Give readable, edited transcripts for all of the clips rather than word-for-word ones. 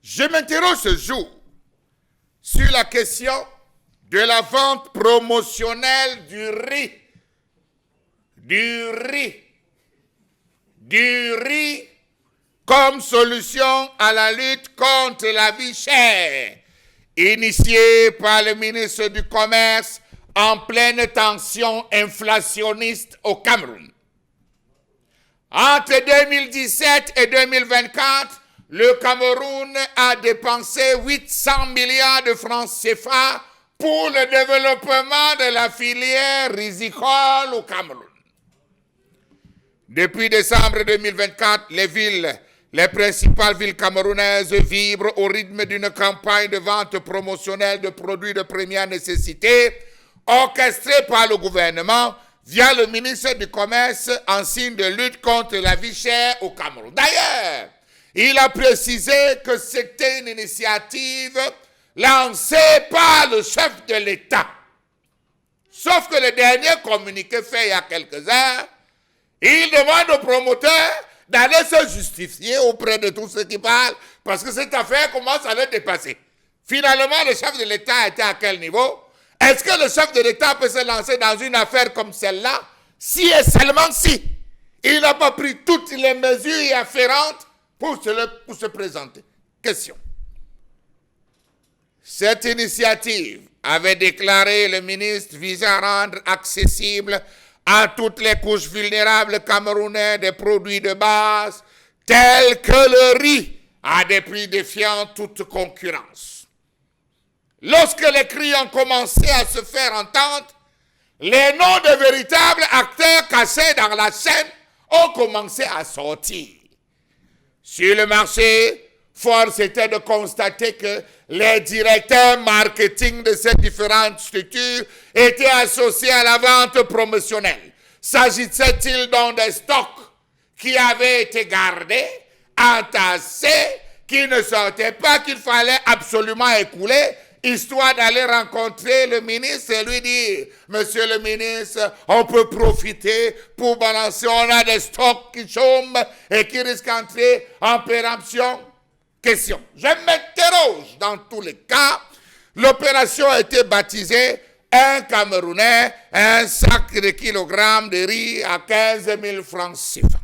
Je m'interroge ce jour sur la question de la vente promotionnelle du riz. Du riz comme solution à la lutte contre la vie chère, initiée par le ministre du Commerce en pleine tension inflationniste au Cameroun. Entre 2017 et 2024, le Cameroun a dépensé 800 milliards de francs CFA pour le développement de la filière rizicole au Cameroun. Depuis décembre 2024, les principales villes camerounaises vibrent au rythme d'une campagne de vente promotionnelle de produits de première nécessité orchestrée par le gouvernement via le ministre du Commerce en signe de lutte contre la vie chère au Cameroun. D'ailleurs, il a précisé que c'était une initiative lancée par le chef de l'État. Sauf que le dernier communiqué fait il y a quelques heures, il demande aux promoteurs d'aller se justifier auprès de tous ceux qui parlent parce que cette affaire commence à le dépasser. Finalement, le chef de l'État était à quel niveau? Est-ce que le chef de l'État peut se lancer dans une affaire comme celle-là si et seulement si il n'a pas pris toutes les mesures afférentes pour se présenter? Question. Cette initiative, avait déclaré le ministre, vise à rendre accessible à toutes les couches vulnérables camerounais des produits de base tels que le riz à des prix défiant toute concurrence. Lorsque les cris ont commencé à se faire entendre, les noms de véritables acteurs cachés dans la chaîne ont commencé à sortir. Sur le marché, force était de constater que les directeurs marketing de ces différentes structures étaient associés à la vente promotionnelle. S'agissait-il donc des stocks qui avaient été gardés, entassés, qui ne sortaient pas, qu'il fallait absolument écouler, histoire d'aller rencontrer le ministre et lui dire « Monsieur le ministre, on peut profiter pour balancer, on a des stocks qui chôment et qui risquent d'entrer en péremption ?» Question. Je m'interroge dans tous les cas. L'opération a été baptisée « Un Camerounais, un sac de kilogrammes de riz à 15 000 francs CFA ».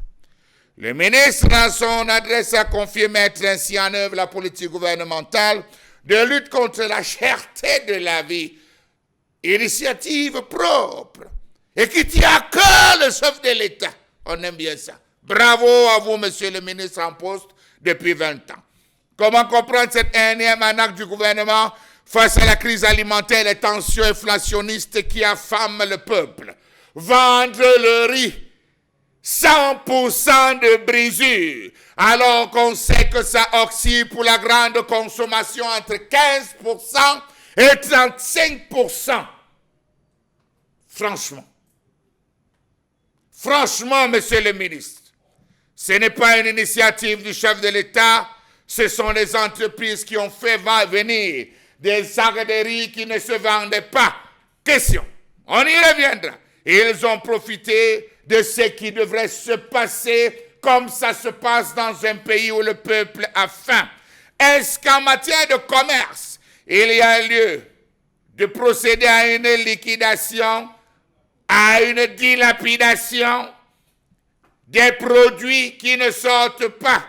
Le ministre, dans son adresse, a confié mettre ainsi en œuvre la politique gouvernementale de lutte contre la cherté de la vie, initiative propre, et qui tient à cœur le chef de l'État. On aime bien ça. Bravo à vous, monsieur le ministre en poste depuis 20 ans. Comment comprendre cette énième arnaque du gouvernement face à la crise alimentaire et les tensions inflationnistes qui affament le peuple? Vendre le riz, 100% de brisure, alors qu'on sait que ça oscille pour la grande consommation entre 15% et 35%. Franchement, monsieur le ministre, ce n'est pas une initiative du chef de l'État, ce sont les entreprises qui ont fait venir des sacs de riz qui ne se vendaient pas. Question, on y reviendra. Ils ont profité de ce qui devrait se passer comme ça se passe dans un pays où le peuple a faim. Est-ce qu'en matière de commerce, il y a lieu de procéder à une liquidation, à une dilapidation des produits qui ne sortent pas?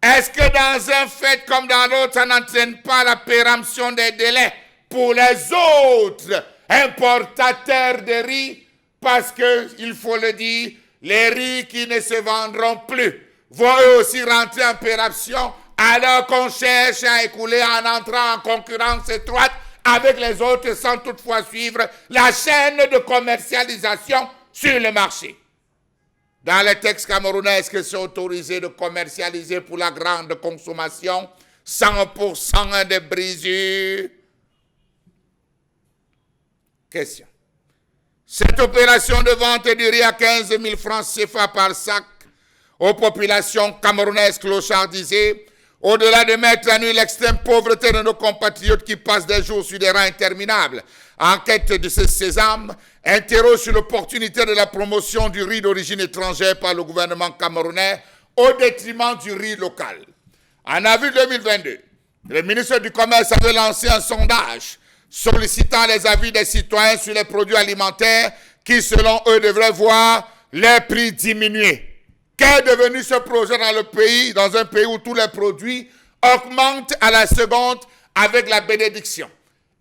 Est-ce que dans un fait comme dans l'autre, ça n'entraîne pas la péremption des délais pour les autres importateurs de riz? Parce que, il faut le dire, les riz qui ne se vendront plus vont eux aussi rentrer en péremption alors qu'on cherche à écouler en entrant en concurrence étroite avec les autres sans toutefois suivre la chaîne de commercialisation sur le marché. Dans les textes camerounais, est-ce que c'est autorisé de commercialiser pour la grande consommation 100% de brisure? Question. Cette opération de vente du riz à 15 000 francs CFA par sac aux populations camerounaises clochardisées, au-delà de mettre à nu l'extrême pauvreté de nos compatriotes qui passent des jours sur des rangs interminables en quête de ce sésame, interroge sur l'opportunité de la promotion du riz d'origine étrangère par le gouvernement camerounais au détriment du riz local. En avril 2022, Le ministre du Commerce avait lancé un sondage sollicitant les avis des citoyens sur les produits alimentaires qui, selon eux, devraient voir les prix diminuer. Qu'est devenu ce projet dans le pays, dans un pays où tous les produits augmentent à la seconde avec la bénédiction?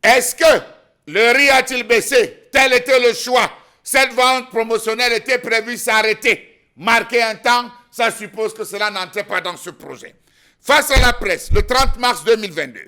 Est-ce que le riz a-t-il baissé? Tel était le choix. Cette vente promotionnelle était prévue s'arrêter. Marquer un temps, ça suppose que cela n'entrait pas dans ce projet. Face à la presse, le 30 mars 2022,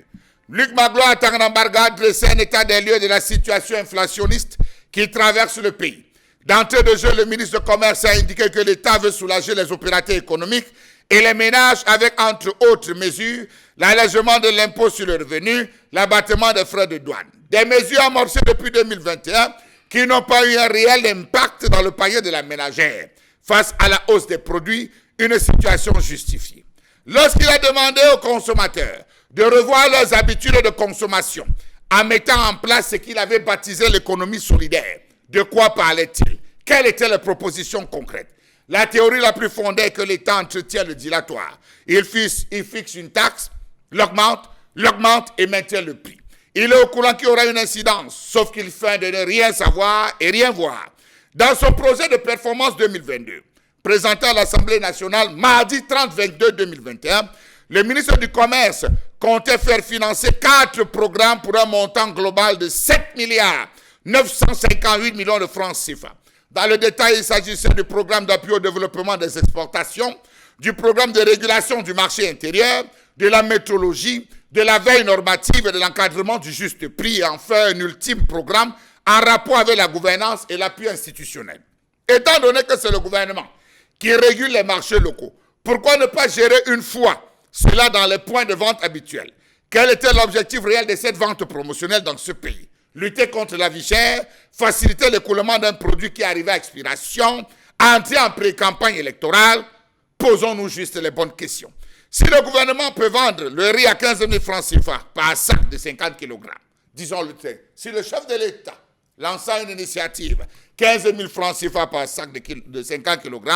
Luc Magloire Tangambarga dressait un état des lieux de la situation inflationniste qui traverse le pays. D'entrée de jeu, le ministre du Commerce a indiqué que l'État veut soulager les opérateurs économiques et les ménages avec, entre autres mesures, l'allègement de l'impôt sur le revenu, l'abattement des frais de douane. Des mesures amorcées depuis 2021 qui n'ont pas eu un réel impact dans le panier de la ménagère. Face à la hausse des produits, une situation justifiée. Lorsqu'il a demandé aux consommateurs de revoir leurs habitudes de consommation en mettant en place ce qu'il avait baptisé l'économie solidaire, de quoi parlait-il? Quelles étaient les propositions concrètes? La théorie la plus fondée est que l'État entretient le dilatoire. Il fixe une taxe, l'augmente et maintient le prix. Il est au courant qu'il y aura une incidence, sauf qu'il feint de ne rien savoir et rien voir. Dans son projet de performance 2022, présenté à l'Assemblée nationale mardi 30-22-2021, le ministre du Commerce comptait faire financer 4 programmes pour un montant global de 7 milliards 958 millions de francs CFA. Dans le détail, il s'agissait du programme d'appui au développement des exportations, du programme de régulation du marché intérieur, de la métrologie, de la veille normative et de l'encadrement du juste prix, et enfin un ultime programme en rapport avec la gouvernance et l'appui institutionnel. Étant donné que c'est le gouvernement qui régule les marchés locaux, pourquoi ne pas gérer une fois cela dans les points de vente habituels? Quel était l'objectif réel de cette vente promotionnelle dans ce pays? Lutter contre la vie chère, faciliter l'écoulement d'un produit qui arrivait à expiration, entrer en pré-campagne électorale? Posons-nous juste les bonnes questions. Si le gouvernement peut vendre le riz à 15 000 francs CFA par sac de 50 kg, disons-le, si le chef de l'État lançant une initiative, 15 000 francs CFA par sac de 50 kg,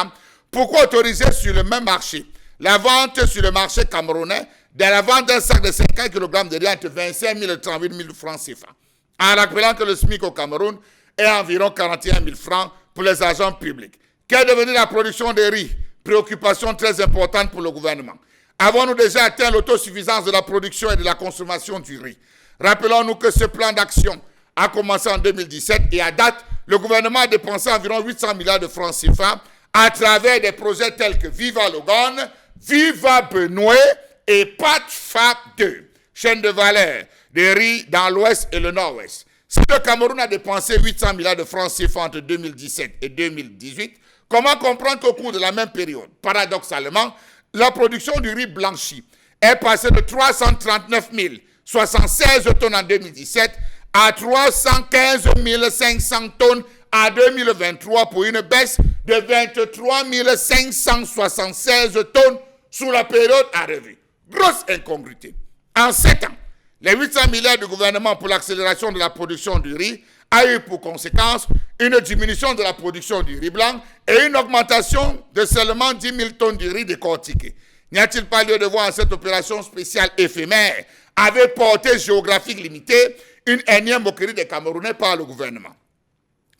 pourquoi autoriser sur le même marché la vente sur le marché camerounais de la vente d'un sac de 50 kg de riz entre 25 000 et 38 000 francs CFA, en rappelant que le SMIC au Cameroun est environ 41 000 francs pour les agents publics? Qu'est devenue la production de riz? Préoccupation très importante pour le gouvernement. Avons-nous déjà atteint l'autosuffisance de la production et de la consommation du riz? Rappelons-nous que ce plan d'action a commencé en 2017 et à date, le gouvernement a dépensé environ 800 milliards de francs CFA à travers des projets tels que Viva Logan, Viva Benoît et Pat Fab 2, chaîne de valeur de riz dans l'ouest et le nord-ouest. Si le Cameroun a dépensé 800 milliards de francs CFA entre 2017 et 2018, comment comprendre qu'au cours de la même période, paradoxalement, la production du riz blanchi est passée de 339 076 tonnes en 2017 à 315 500 tonnes en 2023 pour une baisse de 23 576 tonnes sous la période à revue. Grosse incongruité. En 7 ans, les 800 milliards du gouvernement pour l'accélération de la production du riz a eu pour conséquence une diminution de la production du riz blanc et une augmentation de seulement 10 000 tonnes de riz décortiqué. N'y a-t-il pas lieu de voir en cette opération spéciale éphémère, avec portée géographique limitée, une énième moquerie des Camerounais par le gouvernement?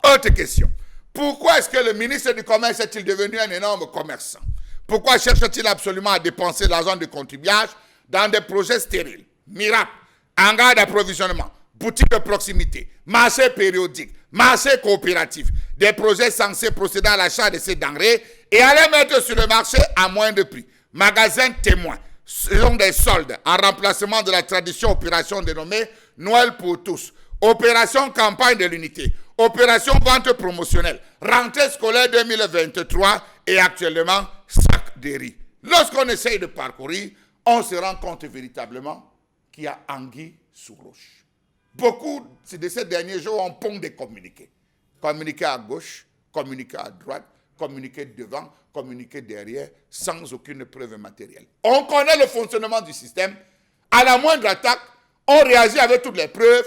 Autre question. Pourquoi est-ce que le ministre du Commerce est-il devenu un énorme commerçant? Pourquoi cherche-t-il absolument à dépenser l'argent des contribuables dans des projets stériles, miracles, hangars d'approvisionnement, boutiques de proximité, marchés périodiques, marchés coopératifs, des projets censés procéder à l'achat de ces denrées et à les mettre sur le marché à moindre prix? Magasins témoins, ce sont des soldes en remplacement de la tradition opération dénommée Noël pour tous, opération campagne de l'unité, opération vente promotionnelle, rentrée scolaire 2023 et actuellement sac de riz. Lorsqu'on essaye de parcourir, on se rend compte véritablement qu'il y a anguille sous roche. Beaucoup de ces derniers jours ont pondé des communiqués. Communiqués à gauche, communiqués à droite, communiqués devant, communiqués derrière, sans aucune preuve matérielle. On connaît le fonctionnement du système. À la moindre attaque, on réagit avec toutes les preuves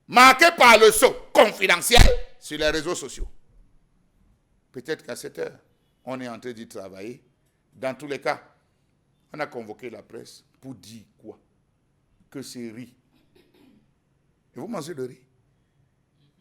marquées par le sceau confidentiel sur les réseaux sociaux. Peut-être qu'à cette heure, on est en train d'y travailler. Dans tous les cas, on a convoqué la presse pour dire quoi? que c'est riz. Et vous mangez le riz.